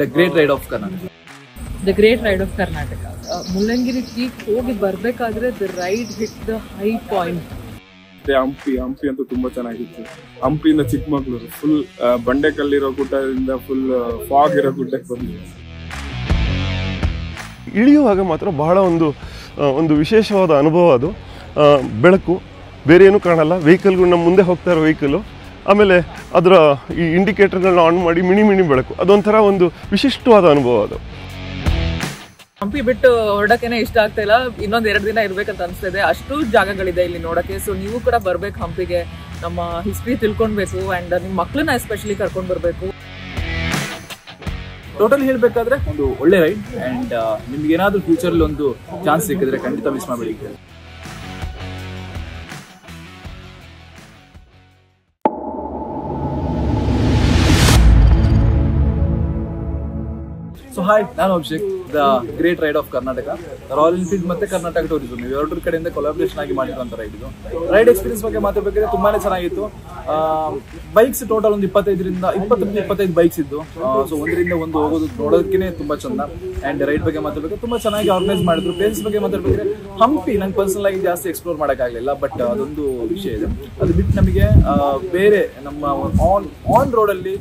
The great ride of Karnataka. The great ride of Karnataka. Mullangiri peak ಹೋಗಿ ಬರಬೇಕಾದ್ರೆ the ride hit the high point. Hampi ಅಂತೂ ತುಂಬಾ ಚೆನ್ನಾಗಿತ್ತು. ಹಂಪಿಯಿಂದ ಚಿಕ್ಕಮಗಳೂರು ಫುಲ್ ಬಂಡೆಕಲ್ಲಿರೋ ಗುಡ್ಡದಿಂದ ಫುಲ್ ಫಾಗ್ ಇರೋ ಗುಡ್ಡಕ್ಕೆ ಬಂದಿದೆ. ಇಳಿಯುವಾಗ ಮಾತ್ರ ಬಹಳ ಒಂದು ವಿಶೇಷವಾದ ಅನುಭವ ಅದು. ಬೆಳಕು ಬೇರೆ ಏನೂ ಕಾಣಲ್ಲ, ವೆಹಿಕಲ್ಗಳು ನಮ್ಮ ಮುಂದೆ ಹೋಗ್ತಾ ಇರೋ ವೆಹಿಕಲು, ಆಮೇಲೆ ಅದರ ಈ ಇಂಡಿಕೇಟರ್ಗಳನ್ನ ಆನ್ ಮಾಡಿ ಮಿನಿ ಬೆಳಕು, ಅದೊಂಥರ ಒಂದು ವಿಶಿಷ್ಟವಾದ ಅನುಭವ ಅದು. ಹಂಪಿ ಬಿಟ್ಟು ಹೊರಡಕ್ಕೇನೆ ಇಷ್ಟ ಆಗ್ತಾ ಇಲ್ಲ, ಇನ್ನೊಂದು 2 ದಿನ ಇರ್ಬೇಕಂತ ಅನಿಸ್ತಿದೆ. ಅಷ್ಟು ಜಾಗಗಳಿದೆ ಇಲ್ಲಿ ನೋಡಕ್ಕೆ. ಸೊ ನೀವು ಕೂಡ ಬರ್ಬೇಕು ಹಂಪಿಗೆ, ನಮ್ಮ ಹಿಸ್ಟ್ರಿ ತಿಳ್ಕೊಳ್ಬೇಕು ಅಂಡ್ ನಿಮ್ಮ ಮಕ್ಕಳನ್ನ ಎಸ್ಪೆಷಲಿ ಕರ್ಕೊಂಡು ಬರಬೇಕು. ಟೋಟಲ್ ಹೇಳಬೇಕಾದ್ರೆ ಒಂದು ಒಳ್ಳೆ ರೈಡ್ ಅಂಡ್ ನಿಮ್ಗೆ ಏನಾದ್ರೂ ಫ್ಯೂಚರ್ ಒಂದು ಚಾನ್ಸ್ ಸಿಕ್ಕಿದ್ರೆ ಖಂಡಿತ ಮಿಸ್ ಮಾಡಬೇಡಿ. ಸೊ ಹಾಯ್, ನಾನು Abhishek. The great ride of Karnataka, Royal Enfield ಮತ್ತೆ ಕರ್ನಾಟಕ ಟೂರಿಸಂ ಇವೆರಡರ ಕಡೆಯಿಂದ ಕೊಲಾಬ್ರೇಷನ್ ಆಗಿ ಮಾಡಿರುವಂತ ರೈಡ್ ಇದು. ರೈಡ್ ಎಕ್ಸ್ಪೀರಿಯನ್ಸ್ ಬಗ್ಗೆ ಮಾತಾಡಬೇಕಾದ್ರೆ ತುಂಬಾನೇ ಚೆನ್ನಾಗಿತ್ತು. ಬೈಕ್ಸ್ ಟೋಟಲ್ ಒಂದು 25 ಬೈಕ್ಸ್ ಇದ್ದು. ಸೊ ಒಂದರಿಂದ ಒಂದು ಹೋಗೋದು ನೋಡೋದಕ್ಕೆ ತುಂಬಾ ಚಂದ. ಅಂಡ್ ರೈಡ್ ಬಗ್ಗೆ ಮಾತಾಡಬೇಕು, ತುಂಬಾ ಚೆನ್ನಾಗಿ ಆರ್ಗನೈಸ್ ಮಾಡಿದ್ರು. ಪ್ಲೇಸಸ್ ಬಗ್ಗೆ ಮಾತಾಡಬೇಕಾದ್ರೆ ಹಂಪಿ ನಂಗೆ ಪರ್ಸನಲ್ ಆಗಿ ಜಾಸ್ತಿ ಎಕ್ಸ್ಪ್ಲೋರ್ ಮಾಡೋಕ್ಕಾಗಲಿಲ್ಲ, ಬಟ್ ಅದೊಂದು ವಿಷಯ ಇದೆ. ಅದು ಬಿಟ್ಟು ನಮಗೆ ಬೇರೆ ನಮ್ಮ ಆನ್ ರೋಡ್ ಅಲ್ಲಿ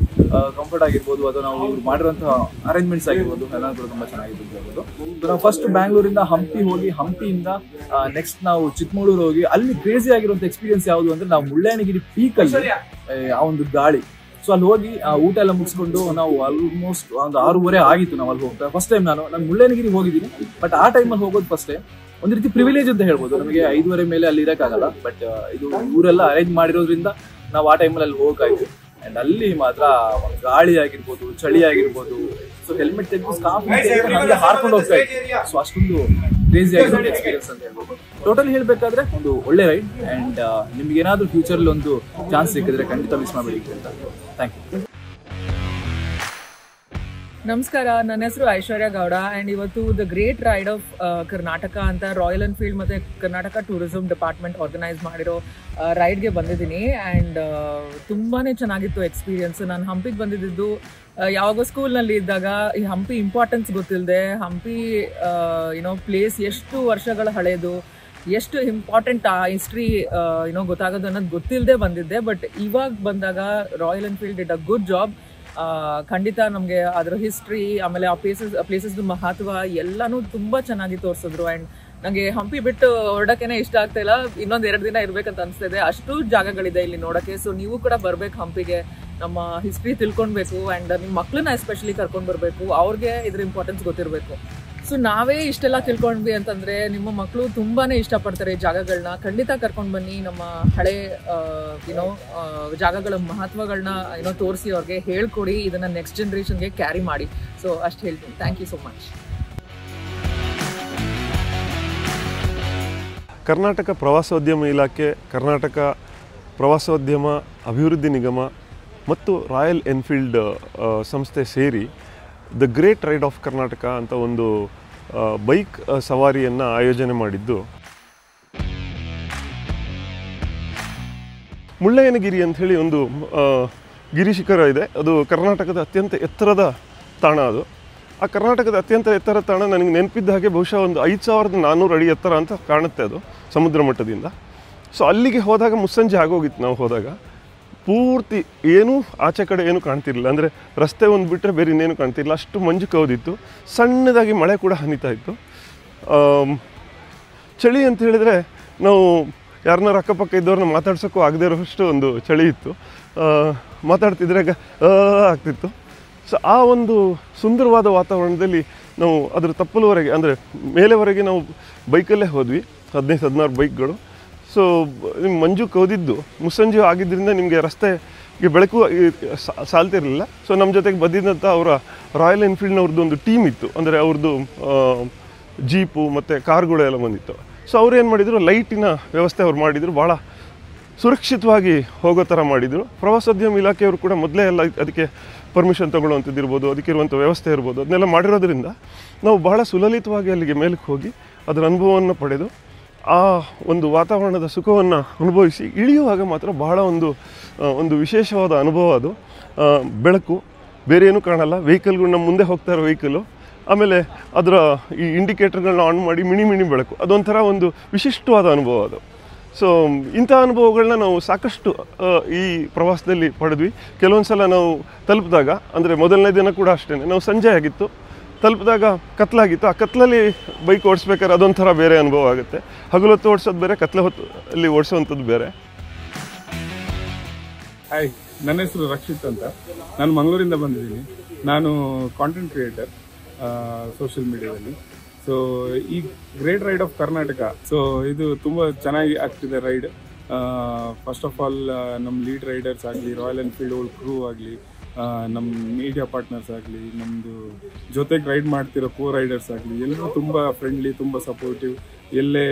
ಕಂಫರ್ಟ್ ಆಗಿರ್ಬೋದು, ಅದು ನಾವು ಮಾಡಿರುವಂತಹ ಅರೇಂಜ್ಮೆಂಟ್ಸ್ ಆಗಿರ್ಬೋದು, ಎಲ್ಲ ಕೂಡ ತುಂಬಾ ಚೆನ್ನಾಗಿತ್ತು. ನಾವು ಫಸ್ಟ್ ಬ್ಯಾಂಗ್ಳೂರಿಂದ ಹಂಪಿ ಹೋಗಿ, ಹಂಪಿಯಿಂದ ನೆಕ್ಸ್ಟ್ ನಾವು ಚಿಕ್ಕಮಗಳೂರು ಹೋಗಿ, ಅಲ್ಲಿ ಕ್ರೇಜಿ ಆಗಿರುವಂತ ಎಕ್ಸ್ಪೀರಿಯನ್ಸ್ ಯಾವುದು ಅಂದ್ರೆ ನಾವು ಮುಳ್ಳಯ್ಯನಗಿರಿ ಪೀಕ್ ಅಲ್ಲಿ ಆ ಒಂದು ಗಾಳಿ. ಸೊ ಅಲ್ಲಿ ಹೋಗಿ ಊಟ ಎಲ್ಲ ಮುಗಿಸ್ಕೊಂಡು ನಾವು ಆಲ್ಮೋಸ್ಟ್ ಒಂದು 6:30 ಆಗಿತ್ತು ನಾವು ಅಲ್ಲಿ ಹೋಗ್ತಾ. ಫಸ್ಟ್ ಟೈಮ್ ನಾನು ಮುಳ್ಳಯ್ಯನಗಿರಿ ಹೋಗಿದ್ದೀನಿ, ಬಟ್ ಆ ಟೈಮಲ್ಲಿ ಹೋಗೋದು ಫಸ್ಟ್ ಟೈಮ್. ಒಂದ್ ರೀತಿ ಪ್ರಿವಿಲೇಜ್ ಅಂತ ಹೇಳ್ಬೋದು. ನಮಗೆ 5:30 ಮೇಲೆ ಅಲ್ಲಿ ಇರಕ್ಕಾಗಲ್ಲ, ಬಟ್ ಇದು ಊರೆಲ್ಲ ಅರೇಂಜ್ ಮಾಡಿರೋದ್ರಿಂದ ನಾವು ಆ ಟೈಮಲ್ಲಿ ಅಲ್ಲಿ ಹೋಗಕ್ಕಾಯ್ತು. ಅಂಡ್ ಅಲ್ಲಿ ಮಾತ್ರ ಗಾಳಿ ಆಗಿರ್ಬೋದು, ಚಳಿ ಆಗಿರ್ಬೋದು, ಸೊ ಹೆಲ್ಮೆಟ್ ತೆಗೆದು ಸ್ಕಾರ್ಫ್ ಹಾರ್ಕೊಂಡು ಹೋಗ್ತಾ ಇತ್ತು. ಸೊ ಅಷ್ಟೊಂದು ಕ್ರೇಜಿ ಆಗಿರೋ ಎಕ್ಸ್ಪೀರಿಯನ್ಸ್ ಅಂತ ಹೇಳ್ಬೋದು. ಟೋಟಲ್ ಹೇಳಬೇಕಾದ್ರೆ ಒಂದು ಒಳ್ಳೆ ರೈಡ್ ಅಂಡ್ ನಿಮ್ಗೆ ಏನಾದ್ರೂ ಫ್ಯೂಚರ್ ಒಂದು ಚಾನ್ಸ್ ಸಿಕ್ಕಿದ್ರೆ ಖಂಡಿತ ಮಿಸ್ ಮಾಡಬೇಡಿ ಅಂತ. Thank you. ನಮಸ್ಕಾರ, ನನ್ನ ಹೆಸರು ಐಶ್ವರ್ಯ ಗೌಡ ಅಂಡ್ ಇವತ್ತು the great ride of Karnataka ಅಂತ ರಾಯಲ್ ಎನ್ಫೀಲ್ಡ್ ಮತ್ತೆ ಕರ್ನಾಟಕ ಟೂರಿಸಂ ಡಿಪಾರ್ಟ್ಮೆಂಟ್ ಆರ್ಗನೈಸ್ ಮಾಡಿರೋ ರೈಡ್ಗೆ ಬಂದಿದ್ದೀನಿ. ಆ್ಯಂಡ್ ತುಂಬಾ ಚೆನ್ನಾಗಿತ್ತು ಎಕ್ಸ್ಪೀರಿಯನ್ಸ್. ನಾನು ಹಂಪಿಗೆ ಬಂದಿದ್ದು ಯಾವಾಗ ಸ್ಕೂಲ್ನಲ್ಲಿ ಇದ್ದಾಗ ಈ ಹಂಪಿ ಇಂಪಾರ್ಟೆನ್ಸ್ ಗೊತ್ತಿಲ್ಲದೆ, ಹಂಪಿ ಪ್ಲೇಸ್ ಎಷ್ಟು ವರ್ಷಗಳ ಹಳೇದು, ಎಷ್ಟು ಇಂಪಾರ್ಟೆಂಟ್ ಆ ಹಿಸ್ಟ್ರಿ ಗೊತ್ತಾಗೋದು ಅನ್ನೋದು ಗೊತ್ತಿಲ್ಲದೆ ಬಂದಿದ್ದೆ. ಬಟ್ ಇವಾಗ ಬಂದಾಗ royal Enfield did a good job. ಖಂಡಿತ ನಮಗೆ ಅದರ ಹಿಸ್ಟ್ರಿ, ಆಮೇಲೆ ಆ ಪ್ಲೇಸಸ್ ಮಹತ್ವ ಎಲ್ಲಾನು ತುಂಬಾ ಚೆನ್ನಾಗಿ ತೋರಿಸಿದ್ರು. ಆ್ಯಂಡ್ ನನಗೆ ಹಂಪಿ ಬಿಟ್ಟು ಹೊರಡಕ್ಕೇನೆ ಇಷ್ಟ ಆಗ್ತಾ ಇಲ್ಲ, ಇನ್ನೊಂದು 2 ದಿನ ಇರ್ಬೇಕಂತ ಅನಿಸ್ತಿದೆ. ಅಷ್ಟು ಜಾಗಗಳಿದೆ ಇಲ್ಲಿ ನೋಡಕ್ಕೆ. ಸೊ ನೀವು ಕೂಡ ಬರ್ಬೇಕು ಹಂಪಿಗೆ, ನಮ್ಮ ಹಿಸ್ಟ್ರಿ ತಿಳ್ಕೊಳ್ಬೇಕು ಅಂಡ್ ನಿಮ್ಮ ಮಕ್ಕಳನ್ನ ಎಸ್ಪೆಷಲಿ ಕರ್ಕೊಂಡು ಬರಬೇಕು. ಅವ್ರಿಗೆ ಇದ್ರ ಇಂಪಾರ್ಟೆನ್ಸ್ ಗೊತ್ತಿರಬೇಕು. ಸೊ ನಾವೇ ಇಷ್ಟೆಲ್ಲ ತಿಳ್ಕೊಂಡ್ವಿ ಅಂತಂದ್ರೆ ನಿಮ್ಮ ಮಕ್ಕಳು ತುಂಬಾನೇ ಇಷ್ಟಪಡ್ತಾರೆ ಈ ಜಾಗಗಳನ್ನ. ಖಂಡಿತ ಕರ್ಕೊಂಡು ಬನ್ನಿ, ನಮ್ಮ ಹಳೆ ಜಾಗಗಳ ಮಹತ್ವಗಳನ್ನ ತೋರಿಸಿ ಅವ್ರಿಗೆ ಹೇಳ್ಕೊಡಿ. ಇದನ್ನ ನೆಕ್ಸ್ಟ್ ಜನರೇಷನ್ಗೆ ಕ್ಯಾರಿ ಮಾಡಿ. ಸೊ ಅಷ್ಟು ಹೇಳ್ತೀನಿ. Thank you so much. Karnataka ಪ್ರವಾಸೋದ್ಯಮ ಇಲಾಖೆ, ಕರ್ನಾಟಕ ಪ್ರವಾಸೋದ್ಯಮ ಅಭಿವೃದ್ಧಿ ನಿಗಮ ಮತ್ತು ರಾಯಲ್ ಎನ್ಫೀಲ್ಡ್ ಸಂಸ್ಥೆ ಸೇರಿ the great ride of Karnataka ಅಂತ ಒಂದು ಬೈಕ್ ಸವಾರಿಯನ್ನು ಆಯೋಜನೆ ಮಾಡಿದ್ದು. ಮುಳ್ಳಯ್ಯನಗಿರಿ ಅಂಥೇಳಿ ಒಂದು ಗಿರಿಶಿಖರ ಇದೆ. ಅದು ಕರ್ನಾಟಕದ ಅತ್ಯಂತ ಎತ್ತರದ ತಾಣ. ಅದು ಆ ಕರ್ನಾಟಕದ ಅತ್ಯಂತ ಎತ್ತರ ತಾಣ ನನಗೆ ನೆನಪಿದ್ದ ಹಾಗೆ ಬಹುಶಃ ಒಂದು 5400 ಅಡಿ ಎತ್ತರ ಅಂತ ಕಾಣುತ್ತೆ ಅದು ಸಮುದ್ರ ಮಟ್ಟದಿಂದ. ಸೊ ಅಲ್ಲಿಗೆ ಹೋದಾಗ ಮುಸ್ಸಂಜೆ ಆಗೋಗಿತ್ತು. ನಾವು ಹೋದಾಗ ಪೂರ್ತಿ ಏನೂ ಆಚೆ ಕಡೆ ಏನೂ ಕಾಣ್ತಿರಲಿಲ್ಲ, ಅಂದರೆ ರಸ್ತೆ ಒಂದು ಬಿಟ್ಟರೆ ಬೇರೆ ಇನ್ನೇನು ಕಾಣ್ತಿರಲಿಲ್ಲ, ಅಷ್ಟು ಮಂಜು ಕವಿದಿತ್ತು. ಸಣ್ಣದಾಗಿ ಮಳೆ ಕೂಡ ಹನಿತಾ ಇತ್ತು. ಚಳಿ ಅಂತ ಹೇಳಿದರೆ ನಾವು ಯಾರನ್ನಾರು ಅಕ್ಕಪಕ್ಕ ಇದ್ದವ್ರನ್ನ ಮಾತಾಡ್ಸೋಕ್ಕೂ ಆಗದೇ ಇರೋಷ್ಟು ಒಂದು ಚಳಿ ಇತ್ತು. ಮಾತಾಡ್ತಿದ್ರೆ ಆಗ್ತಿತ್ತು. ಸೊ ಆ ಒಂದು ಸುಂದರವಾದ ವಾತಾವರಣದಲ್ಲಿ ನಾವು ಅದರ ತಪ್ಪಲುವರೆಗೆ, ಅಂದರೆ ಮೇಲೆವರೆಗೆ ನಾವು ಬೈಕಲ್ಲೇ ಹೋದ್ವಿ, 15-16 ಬೈಕ್ಗಳು. ಸೊ ಮಂಜು ಕವಿದಿದ್ದು ಮುಸ್ಸಂಜೆ ಆಗಿದ್ದರಿಂದ ನಿಮಗೆ ರಸ್ತೆಗೆ ಬೆಳಕು ಸಾಲ್ತಿರಲಿಲ್ಲ. ಸೊ ನಮ್ಮ ಜೊತೆಗೆ ಬಂದಿದ್ದಂಥ ಅವರ ರಾಯಲ್ ಎನ್ಫೀಲ್ಡ್ನವ್ರದ್ದು ಒಂದು ಟೀಮ್ ಇತ್ತು, ಅಂದರೆ ಅವ್ರದ್ದು ಜೀಪು ಮತ್ತು ಕಾರ್ಗಳೆಲ್ಲ ಬಂದಿತ್ತು. ಸೊ ಅವ್ರು ಏನು ಮಾಡಿದರು, ಲೈಟಿನ ವ್ಯವಸ್ಥೆ ಅವ್ರು ಮಾಡಿದರು, ಭಾಳ ಸುರಕ್ಷಿತವಾಗಿ ಹೋಗೋ ಥರ ಮಾಡಿದರು. ಪ್ರವಾಸೋದ್ಯಮ ಇಲಾಖೆಯವರು ಕೂಡ ಮೊದಲೇ ಎಲ್ಲ ಅದಕ್ಕೆ ಪರ್ಮಿಷನ್ ತೊಗೊಳ್ಳುವಂಥದ್ದು ಇರ್ಬೋದು, ಅದಕ್ಕಿರುವಂಥ ವ್ಯವಸ್ಥೆ ಇರ್ಬೋದು, ಅದನ್ನೆಲ್ಲ ಮಾಡಿರೋದ್ರಿಂದ ನಾವು ಭಾಳ ಸುಲಲಿತವಾಗಿ ಅಲ್ಲಿಗೆ ಮೇಲಕ್ಕೆ ಹೋಗಿ ಅದರ ಅನುಭವವನ್ನು ಪಡೆದು ಆ ಒಂದು ವಾತಾವರಣದ ಸುಖವನ್ನು ಅನುಭವಿಸಿ ಇಳಿಯುವಾಗ ಮಾತ್ರ ಬಹಳ ಒಂದು ವಿಶೇಷವಾದ ಅನುಭವ ಅದು. ಬೆಳಕು ಬೇರೆ ಏನೂ ಕಾಣಲ್ಲ, ವೆಹಿಕಲ್ಗಳು ನಮ್ಮ ಮುಂದೆ ಹೋಗ್ತಾ ಇರೋ ವೆಹಿಕಲು, ಆಮೇಲೆ ಅದರ ಈ ಇಂಡಿಕೇಟರ್ಗಳನ್ನ ಆನ್ ಮಾಡಿ ಮಿಣಿ ಬೆಳಕು, ಅದೊಂಥರ ಒಂದು ವಿಶಿಷ್ಟವಾದ ಅನುಭವ ಅದು. ಸೊ ಇಂಥ ಅನುಭವಗಳನ್ನ ನಾವು ಸಾಕಷ್ಟು ಈ ಪ್ರವಾಸದಲ್ಲಿ ಪಡೆದ್ವಿ. ಕೆಲವೊಂದು ಸಲ ನಾವು ತಲುಪಿದಾಗ, ಅಂದರೆ ಮೊದಲನೇ ದಿನ ಕೂಡ ಅಷ್ಟೇ, ನಾವು ಸಂಜೆ ಆಗಿತ್ತು, ತಲುಪಿದಾಗ ಕತ್ಲಾಗಿತ್ತು. ಆ ಕತ್ಲಲ್ಲಿ ಬೈಕ್ ಓಡಿಸ್ಬೇಕಾದ್ರೆ ಅದೊಂಥರ ಬೇರೆ ಅನುಭವ ಆಗುತ್ತೆ. ಹಗಲೊತ್ತು ಓಡಿಸೋದು ಬೇರೆ, ಕತ್ಲೆ ಹೊತ್ತಲ್ಲಿ ಓಡಿಸೋವಂಥದ್ದು ಬೇರೆ. ಹಾಯ್, ನನ್ನ ಹೆಸರು ರಕ್ಷಿತ್ ಅಂತ. ನಾನು ಮಂಗಳೂರಿಂದ ಬಂದಿದ್ದೀನಿ. ನಾನು ಕಾಂಟೆಂಟ್ ಕ್ರಿಯೇಟರ್ ಸೋಷಿಯಲ್ ಮೀಡಿಯಾದಲ್ಲಿ. ಸೊ ಈ great ride of Karnataka, so ಇದು ತುಂಬ ಚೆನ್ನಾಗಿ ಆಗ್ತಿದೆ ರೈಡ್. ಫಸ್ಟ್ ಆಫ್ ಆಲ್ ನಮ್ಮ ಲೀಡ್ ರೈಡರ್ಸ್ ಆಗಲಿ, ರಾಯಲ್ ಎನ್ಫೀಲ್ಡ್ ಓಲ್ಡ್ ಕ್ರೂ ಆಗಲಿ, ನಮ್ಮ ಮೀಡಿಯಾ ಪಾರ್ಟ್ನರ್ಸ್ ಆಗಲಿ, ನಮ್ಮದು ಜೊತೆಗೆ ರೈಡ್ ಮಾಡ್ತಿರೋ ಕೋ ರೈಡರ್ಸ್ ಆಗಲಿ, ಎಲ್ಲರೂ ತುಂಬ ಫ್ರೆಂಡ್ಲಿ, ತುಂಬ ಸಪೋರ್ಟಿವ್. ಎಲ್ಲೇ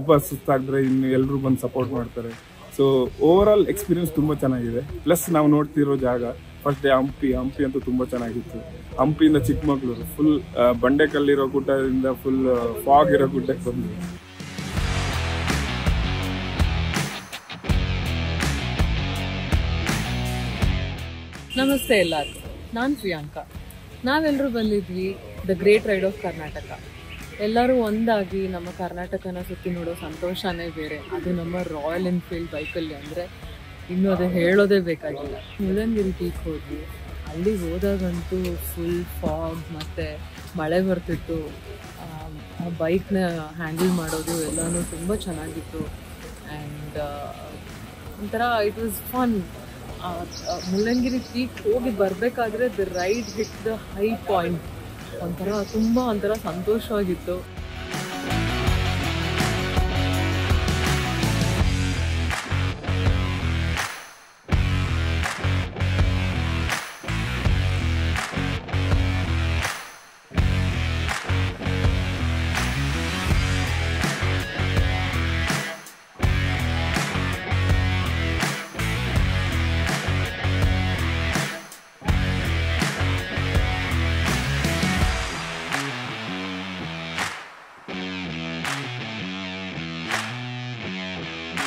ಒಬ್ಬ ಸುಸ್ತಾಗಿದ್ರೆ ಇನ್ನು ಎಲ್ಲರೂ ಬಂದು ಸಪೋರ್ಟ್ ಮಾಡ್ತಾರೆ. ಸೊ ಓವರ್ ಆಲ್ ಎಕ್ಸ್ಪೀರಿಯನ್ಸ್ ತುಂಬ ಚೆನ್ನಾಗಿದೆ. ಪ್ಲಸ್ ನಾವು ನೋಡ್ತಿರೋ ಜಾಗ ಫಸ್ಟ್ ಡೇ ಹಂಪಿ ಅಂತೂ ತುಂಬ ಚೆನ್ನಾಗಿತ್ತು. ಹಂಪಿಯಿಂದ ಚಿಕ್ಕಮಗಳೂರು ಫುಲ್ ಬಂಡೆಕಲ್ಲಿರೋ ಗುಡ್ಡದಿಂದ ಫುಲ್ ಫಾಗ್ ಇರೋ ಗುಡ್ಡಕ್ಕೆ ಬಂದ್ವಿ. ನಮಸ್ತೆ ಎಲ್ಲರಿಗೂ, ನಾನು ಪ್ರಿಯಾಂಕಾ. ನಾವೆಲ್ಲರೂ ಬಂದಿದ್ವಿ the great ride of Karnataka. ಎಲ್ಲರೂ ಒಂದಾಗಿ ನಮ್ಮ ಕರ್ನಾಟಕನ ಸುತ್ತಿ ನೋಡೋ ಸಂತೋಷನೇ ಬೇರೆ. ಅದು ನಮ್ಮ ರಾಯಲ್ ಎನ್ಫೀಲ್ಡ್ ಬೈಕಲ್ಲಿ ಅಂದರೆ ಇನ್ನೂ ಅದು ಹೇಳೋದೇ ಬೇಕಾಗಿಲ್ಲ. ಮುಳ್ಳಯ್ಯನಗಿರಿ ಪೀಕ್ ಹೋದ್ವಿ. ಅಲ್ಲಿ ಹೋದಾಗಂತೂ ಫುಲ್ ಫಾಗ್ ಮತ್ತು ಮಳೆ ಬರ್ತಿತ್ತು. ಆ ಬೈಕ್ನ ಹ್ಯಾಂಡಲ್ ಮಾಡೋದು ಎಲ್ಲನೂ ತುಂಬ ಚೆನ್ನಾಗಿತ್ತು. ಆ್ಯಂಡ್ ಒಂಥರ it was fun. Mullayanagiri peak ಹೋಗಿ ಬರಬೇಕಾದ್ರೆ the ride hit the high point. ಒಂಥರ ಸಂತೋಷವಾಗಿತ್ತು.